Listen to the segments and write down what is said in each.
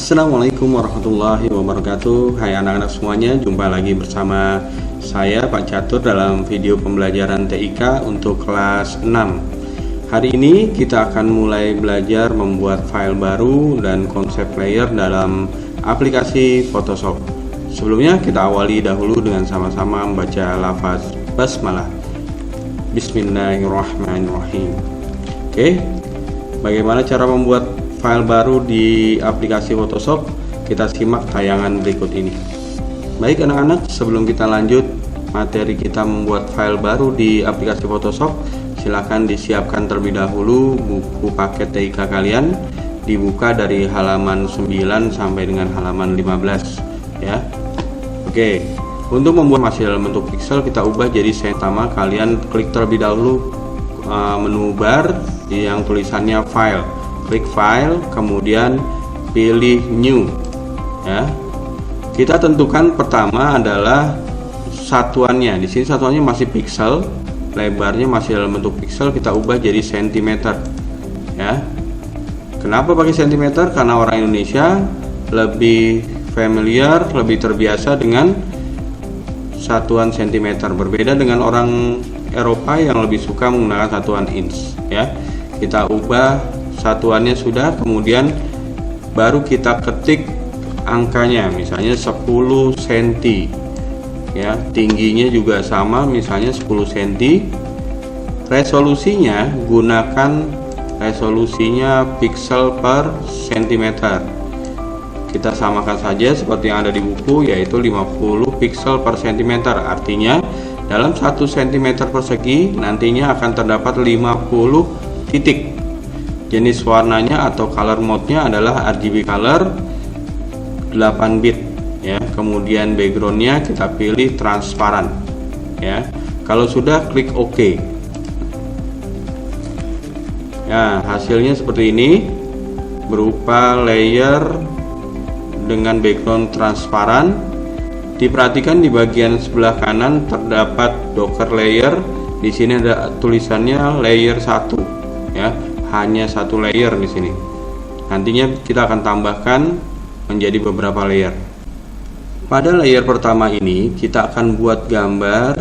Assalamualaikum warahmatullahi wabarakatuh. Hai anak-anak semuanya, jumpa lagi bersama saya Pak Catur dalam video pembelajaran TIK untuk kelas 6. Hari ini kita akan mulai belajar membuat file baru dan konsep layer dalam aplikasi Photoshop. Sebelumnya kita awali dahulu dengan sama-sama membaca lafaz basmalah. Bismillahirrahmanirrahim. Oke, bagaimana cara membuat file baru di aplikasi Photoshop? Kita simak tayangan berikut ini. Baik anak-anak, sebelum kita lanjut materi kita membuat file baru di aplikasi Photoshop, silahkan disiapkan terlebih dahulu buku paket TIK kalian, dibuka dari halaman 9 sampai dengan halaman 15 ya. Oke, untuk membuat hasil bentuk pixel kita ubah jadi pertama, kalian klik terlebih dahulu menu bar yang tulisannya file. Klik file, kemudian pilih new ya. Kita tentukan pertama adalah satuannya. Di sini satuannya masih pixel, lebarnya masih dalam bentuk pixel, kita ubah jadi cm ya. Kenapa pakai cm? Karena orang Indonesia lebih familiar, lebih terbiasa dengan satuan cm, berbeda dengan orang Eropa yang lebih suka menggunakan satuan inch ya. Kita ubah satuannya sudah, kemudian baru kita ketik angkanya, misalnya 10 cm ya, tingginya juga sama, misalnya 10 cm. Resolusinya gunakan resolusinya pixel per cm. Kita samakan saja seperti yang ada di buku, yaitu 50 pixel per cm. Artinya dalam 1 cm persegi nantinya akan terdapat 50 titik. Jenis warnanya atau color mode-nya adalah RGB color 8 bit ya. Kemudian backgroundnya kita pilih transparan ya. Kalau sudah, klik OK ya. Hasilnya seperti ini, berupa layer dengan background transparan. Diperhatikan di bagian sebelah kanan terdapat docker layer. Di sini ada tulisannya layer 1 ya. Hanya satu layer di sini. Nantinya kita akan tambahkan menjadi beberapa layer. Pada layer pertama ini kita akan buat gambar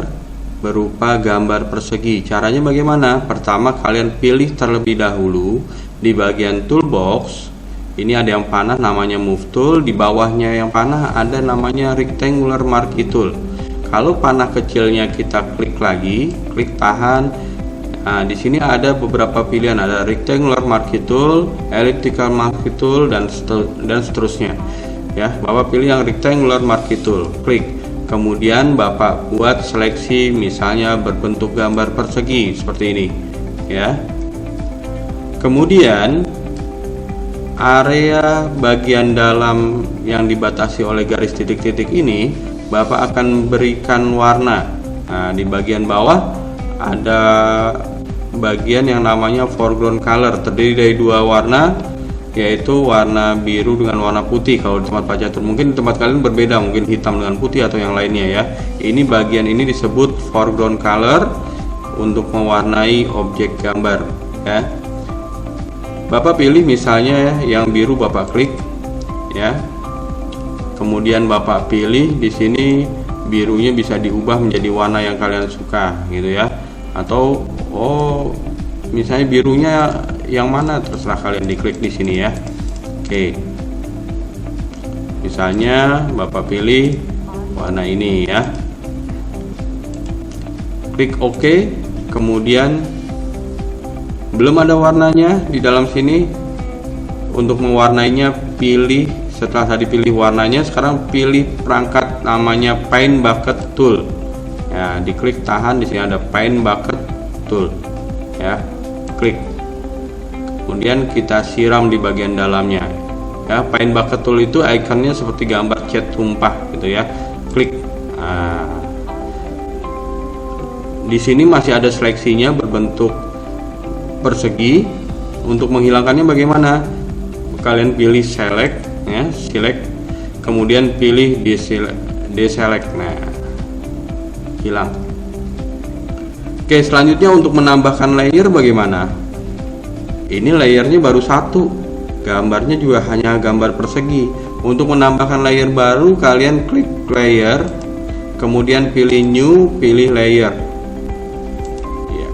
berupa gambar persegi. Caranya bagaimana? Pertama, kalian pilih terlebih dahulu di bagian toolbox. Ini ada yang panah namanya move tool, di bawahnya yang panah ada namanya rectangular marquee tool. Kalau panah kecilnya kita klik lagi, klik tahan. Nah, di sini ada beberapa pilihan, ada rectangular marquee tool, elliptical marquee tool, dan seterusnya. Ya, Bapak pilih yang rectangular marquee tool, klik. Kemudian Bapak buat seleksi, misalnya berbentuk gambar persegi seperti ini, ya. Kemudian area bagian dalam yang dibatasi oleh garis titik-titik ini, Bapak akan berikan warna. Nah, di bagian bawah ada bagian yang namanya foreground color, terdiri dari dua warna, yaitu warna biru dengan warna putih. Kalau di tempat Pak Catur, mungkin di tempat kalian berbeda, mungkin hitam dengan putih atau yang lainnya ya. Ini bagian ini disebut foreground color untuk mewarnai objek gambar ya. Bapak pilih misalnya yang biru, Bapak klik ya. Kemudian Bapak pilih di sini birunya bisa diubah menjadi warna yang kalian suka gitu ya. Atau misalnya birunya yang mana, terserah kalian, diklik di sini ya. Oke, misalnya Bapak pilih warna ini ya, klik OK. Kemudian belum ada warnanya di dalam sini. Untuk mewarnainya, pilih, setelah tadi pilih warnanya, sekarang pilih perangkat namanya paint bucket tool ya. Diklik tahan, di sini ada paint bucket tool ya, klik. Kemudian kita siram di bagian dalamnya ya. Paint bucket tool itu ikonnya seperti gambar cat tumpah gitu ya, klik. Nah, di sini masih ada seleksinya berbentuk persegi. Untuk menghilangkannya bagaimana? Kalian pilih select ya, select, kemudian pilih deselect. Nah, hilang. Oke, selanjutnya untuk menambahkan layer bagaimana? Ini layernya baru satu, gambarnya juga hanya gambar persegi. Untuk menambahkan layer baru, kalian klik layer, kemudian pilih new, pilih layer ya.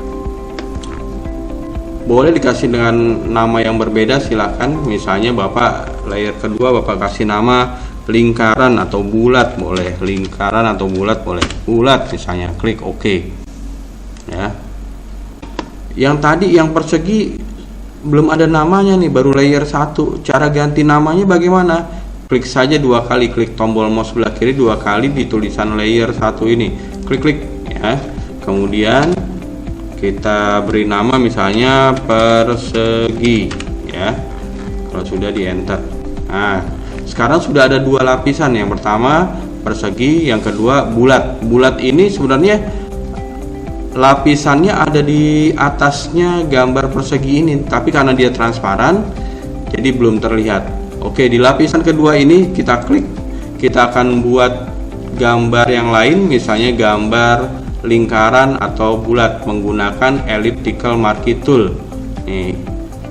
Boleh dikasih dengan nama yang berbeda, silahkan. Misalnya Bapak layer kedua Bapak kasih nama lingkaran atau bulat, boleh lingkaran atau bulat, boleh bulat misalnya, klik OK ya. Yang tadi yang persegi belum ada namanya nih, baru layer 1. Cara ganti namanya bagaimana? Klik saja 2 kali, klik tombol mouse sebelah kiri 2 kali di tulisan layer 1 ini, klik ya. Kemudian kita beri nama misalnya persegi ya. Kalau sudah di enter, nah sekarang sudah ada 2 lapisan. Yang pertama persegi, yang kedua bulat. Bulat ini sebenarnya lapisannya ada di atasnya gambar persegi ini, tapi karena dia transparan jadi belum terlihat. Oke, di lapisan kedua ini kita klik, kita akan buat gambar yang lain, misalnya gambar lingkaran atau bulat menggunakan elliptical marquee tool. Nih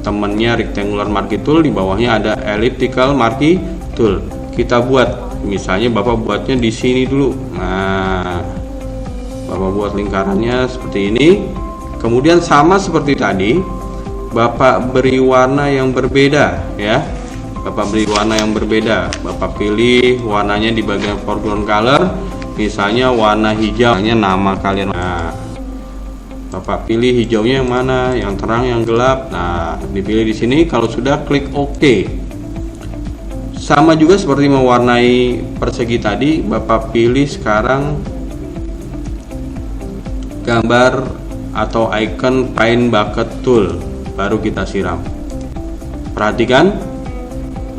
temennya rectangular marquee tool, di bawahnya ada elliptical marquee tool. Kita buat, misalnya Bapak buatnya di sini dulu. Nah, Bapak buat lingkarannya seperti ini. Kemudian sama seperti tadi, Bapak beri warna yang berbeda ya. Bapak beri warna yang berbeda. Bapak pilih warnanya di bagian foreground color, misalnya warna hijau, nama kalian. Nah, Bapak pilih hijaunya yang mana, yang terang, yang gelap. Nah, dipilih di sini. Kalau sudah, klik OK. Sama juga seperti mewarnai persegi tadi, Bapak pilih sekarang gambar atau icon paint bucket tool, baru kita siram. Perhatikan,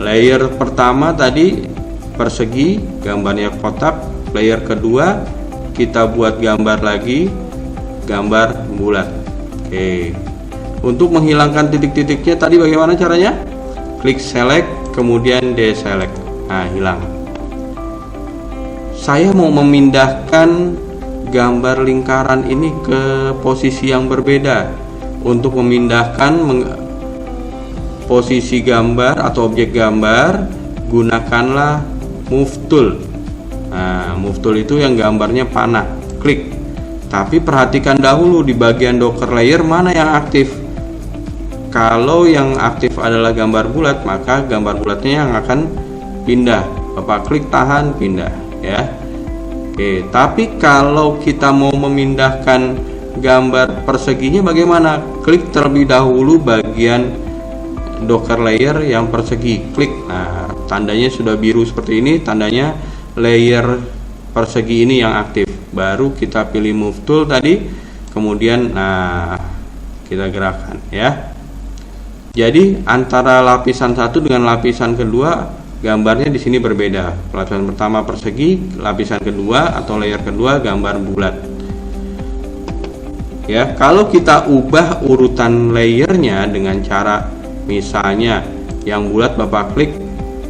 layer pertama tadi persegi, gambarnya kotak. Layer kedua kita buat gambar lagi, gambar bulat. Oke, untuk menghilangkan titik-titiknya tadi bagaimana caranya? Klik select, kemudian deselect. Nah, hilang. Saya mau memindahkan gambar lingkaran ini ke posisi yang berbeda. Untuk memindahkan posisi gambar atau objek gambar, gunakanlah move tool. Nah, move tool itu yang gambarnya panah, klik. Tapi perhatikan dahulu di bagian docker layer mana yang aktif. Kalau yang aktif adalah gambar bulat, maka gambar bulatnya yang akan pindah. Bapak klik tahan, pindah ya. Oke, tapi kalau kita mau memindahkan gambar perseginya bagaimana? Klik terlebih dahulu bagian docker layer yang persegi, klik. Nah, tandanya sudah biru seperti ini, tandanya layer persegi ini yang aktif. Baru kita pilih move tool tadi, kemudian nah kita gerakkan ya. Jadi antara lapisan satu dengan lapisan kedua gambarnya di sini berbeda. Lapisan pertama persegi, lapisan kedua atau layer kedua gambar bulat. Ya, kalau kita ubah urutan layernya dengan cara misalnya yang bulat Bapak klik,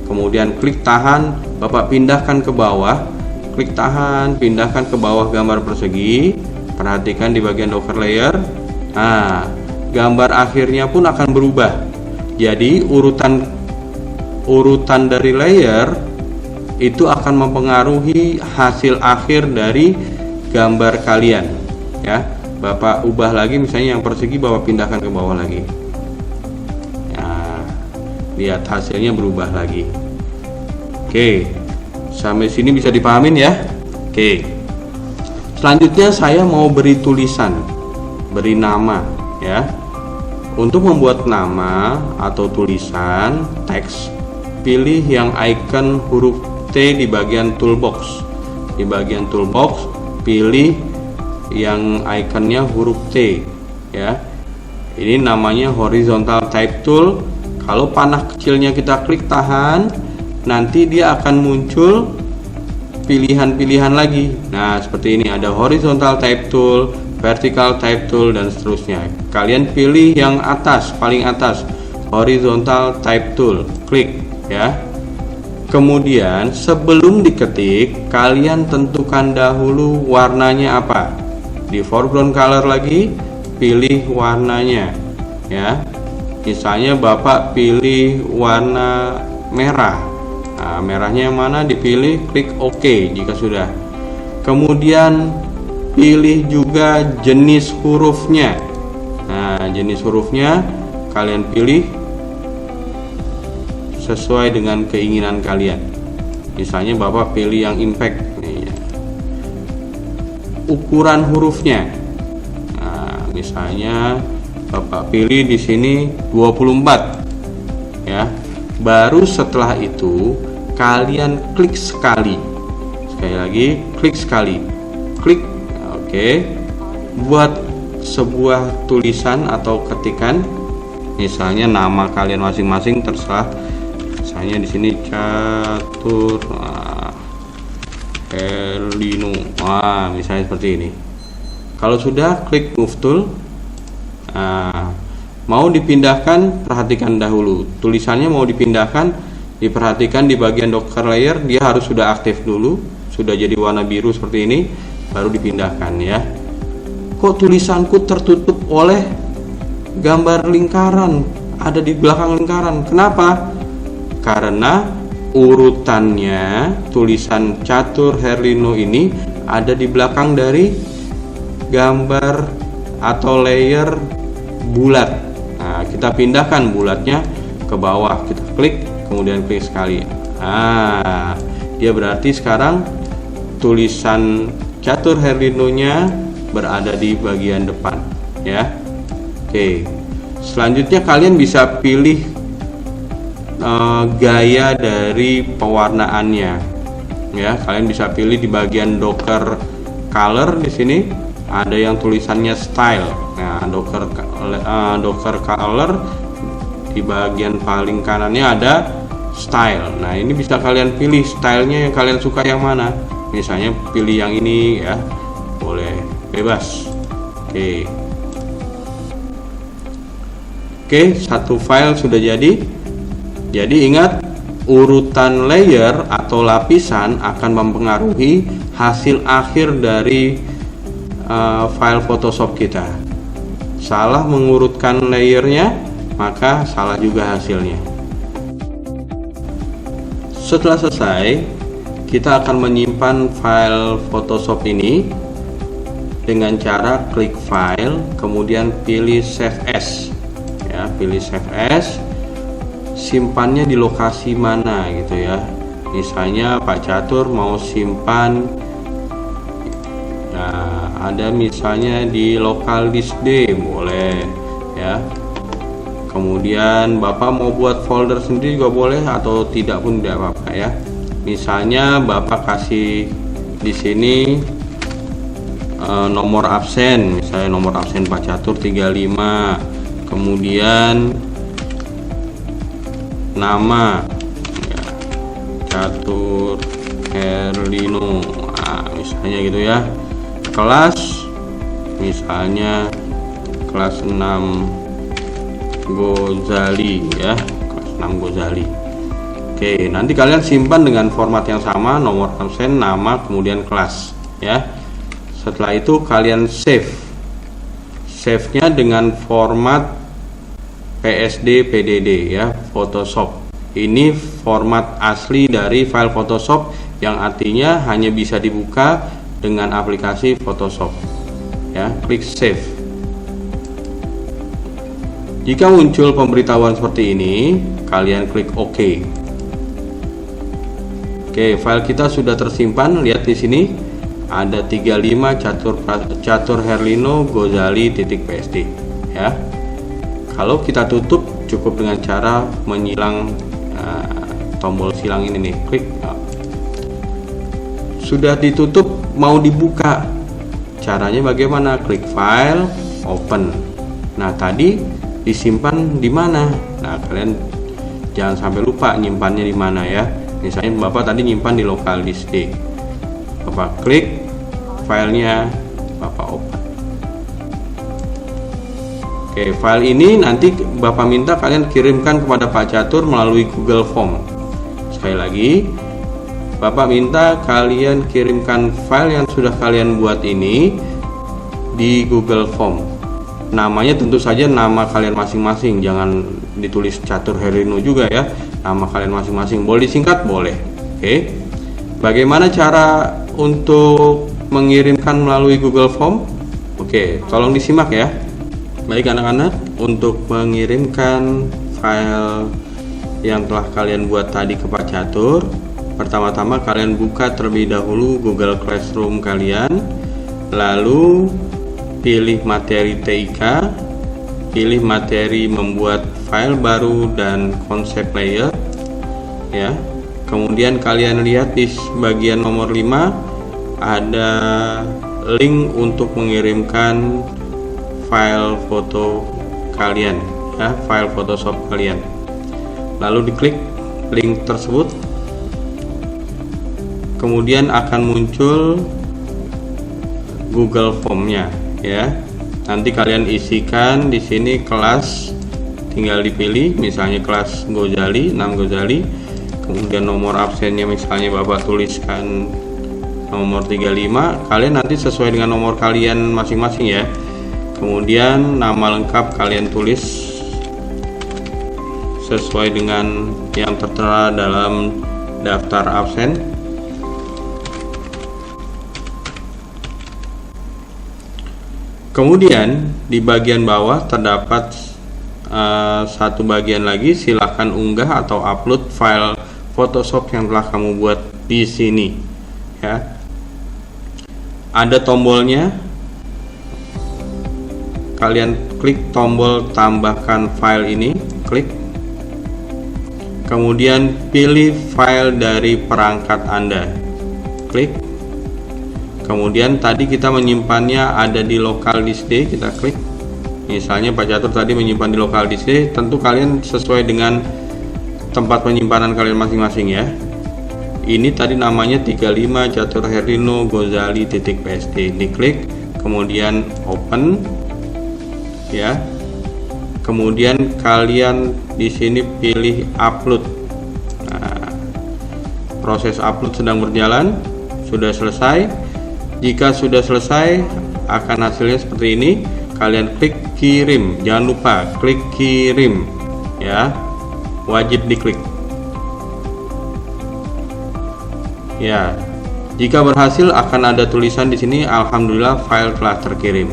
kemudian klik tahan, Bapak pindahkan ke bawah, klik tahan, pindahkan ke bawah gambar persegi. Perhatikan di bagian docker layer. Nah, gambar akhirnya pun akan berubah. Jadi urutan dari layer itu akan mempengaruhi hasil akhir dari gambar kalian ya. Bapak ubah lagi, misalnya yang persegi Bapak pindahkan ke bawah lagi. Nah, lihat hasilnya berubah lagi. Oke, sampai sini bisa dipahamin ya. Oke, selanjutnya saya mau beri tulisan, beri nama ya. Untuk membuat nama atau tulisan teks, pilih yang icon huruf T di bagian toolbox. Di bagian toolbox, pilih yang ikonnya huruf T ya. Ini namanya horizontal type tool. Kalau panah kecilnya kita klik tahan, nanti dia akan muncul pilihan-pilihan lagi. Nah, seperti ini, ada horizontal type tool, vertical type tool, dan seterusnya. Kalian pilih yang atas, paling atas, horizontal type tool, klik ya. Kemudian sebelum diketik, kalian tentukan dahulu warnanya apa. Di foreground color lagi, pilih warnanya ya. Misalnya Bapak pilih warna merah. Nah, merahnya yang mana dipilih, klik OK jika sudah. Kemudian pilih juga jenis hurufnya. Nah, jenis hurufnya kalian pilih sesuai dengan keinginan kalian. Misalnya Bapak pilih yang impact. Ukuran hurufnya. Nah, misalnya Bapak pilih di sini 24 ya. Baru setelah itu kalian klik sekali. Sekali lagi, klik sekali. Klik oke. Buat sebuah tulisan atau ketikan, misalnya nama kalian masing-masing terserah. Misalnya di sini Catur Herlino. Wah, misalnya seperti ini. Kalau sudah, klik move tool. Nah, mau dipindahkan, perhatikan dahulu. Tulisannya mau dipindahkan, diperhatikan di bagian Docker layer, dia harus sudah aktif dulu, sudah jadi warna biru seperti ini, baru dipindahkan ya. Kok tulisanku tertutup oleh gambar lingkaran, ada di belakang lingkaran? Kenapa? Karena urutannya tulisan Catur Herlino ini ada di belakang dari gambar atau layer bulat. Nah, kita pindahkan bulatnya ke bawah, kita klik, kemudian klik sekali. Nah, dia berarti sekarang tulisan Catur Herlino nya berada di bagian depan ya. Oke, selanjutnya kalian bisa pilih gaya dari pewarnaannya ya. Kalian bisa pilih di bagian Docker color. Di sini ada yang tulisannya style. Nah, Docker color di bagian paling kanannya ada style. Nah, ini bisa kalian pilih stylenya yang kalian suka yang mana. Misalnya pilih yang ini ya, boleh bebas. Oke, satu file sudah jadi. Jadi ingat, urutan layer atau lapisan akan mempengaruhi hasil akhir dari file Photoshop kita. Salah mengurutkan layernya, maka salah juga hasilnya. Setelah selesai, kita akan menyimpan file Photoshop ini dengan cara klik file, kemudian pilih save as ya, pilih save as. Simpannya di lokasi mana gitu ya. Misalnya Pak Catur mau simpan, nah, ada misalnya di local disk D, boleh ya. Kemudian Bapak mau buat folder sendiri juga boleh, atau tidak pun tidak apa-apa ya. Misalnya Bapak kasih di sini nomor absen, misalnya nomor absen Pak Catur 35, kemudian nama ya, Catur Herlino, nah, misalnya gitu ya. Kelas misalnya kelas 6 Gozali ya, kelas 6 Gozali. Oke, nanti kalian simpan dengan format yang sama, nomor absen, nama, kemudian kelas ya. Setelah itu kalian save-nya dengan format PSD PDD ya, Photoshop. Ini format asli dari file Photoshop yang artinya hanya bisa dibuka dengan aplikasi Photoshop ya. Klik save. Jika muncul pemberitahuan seperti ini, kalian klik OK. Oke, file kita sudah tersimpan. Lihat di sini ada 35 Catur Herlino Gozali .psd ya. Kalau kita tutup, cukup dengan cara menyilang tombol silang ini nih, klik. Sudah ditutup, mau dibuka, caranya bagaimana? Klik file, open. Nah, tadi disimpan di mana? Nah, kalian jangan sampai lupa nyimpannya di mana ya. Misalnya Bapak tadi nyimpan di local disk D, Bapak klik filenya, Bapak open. Oke, file ini nanti Bapak minta kalian kirimkan kepada Pak Catur melalui Google Form. Sekali lagi, Bapak minta kalian kirimkan file yang sudah kalian buat ini di Google Form. Namanya tentu saja nama kalian masing-masing, jangan ditulis Catur Herlino juga ya, nama kalian masing-masing. Boleh disingkat? Boleh. Oke. Bagaimana cara untuk mengirimkan melalui Google Form? Oke, tolong disimak ya. Baik anak-anak, untuk mengirimkan file yang telah kalian buat tadi ke Pak Catur, pertama-tama kalian buka terlebih dahulu Google Classroom kalian, lalu pilih materi TIK, pilih materi membuat file baru dan konsep layer ya. Kemudian kalian lihat di bagian nomor 5 ada link untuk mengirimkan file foto kalian ya, file Photoshop kalian. Lalu diklik link tersebut, kemudian akan muncul Google Form-nya ya. Nanti kalian isikan di sini kelas, tinggal dipilih misalnya kelas Ghazali, 6 Ghazali. Kemudian nomor absennya misalnya Bapak tuliskan nomor 35, kalian nanti sesuai dengan nomor kalian masing-masing ya. Kemudian nama lengkap kalian tulis sesuai dengan yang tertera dalam daftar absen. Kemudian di bagian bawah terdapat satu bagian lagi, silahkan unggah atau upload file Photoshop yang telah kamu buat di sini ya. Ada tombolnya, kalian klik tombol tambahkan file ini, klik. Kemudian pilih file dari perangkat Anda, klik. Kemudian tadi kita menyimpannya ada di local disk D, kita klik. Misalnya Pak Catur tadi menyimpan di local disk D, tentu kalian sesuai dengan tempat penyimpanan kalian masing-masing ya. Ini tadi namanya 35 Catur Herlino Ghazali .psd. Diklik, kemudian open ya. Kemudian kalian di sini pilih upload. Nah, proses upload sedang berjalan, sudah selesai. Jika sudah selesai, akan hasilnya seperti ini. Kalian klik kirim, jangan lupa klik kirim ya, wajib diklik ya. Jika berhasil akan ada tulisan di sini, alhamdulillah file telah terkirim.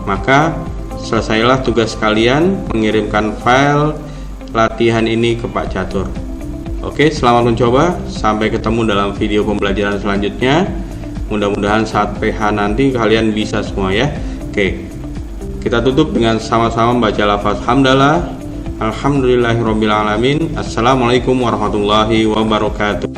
Maka selesailah tugas kalian mengirimkan file latihan ini ke Pak Catur. Oke, selamat mencoba. Sampai ketemu dalam video pembelajaran selanjutnya. Mudah-mudahan saat PH nanti kalian bisa semua ya. Oke, kita tutup dengan sama-sama membaca lafaz hamdalah. Alhamdulillahirobbilalamin. Assalamualaikum warahmatullahi wabarakatuh.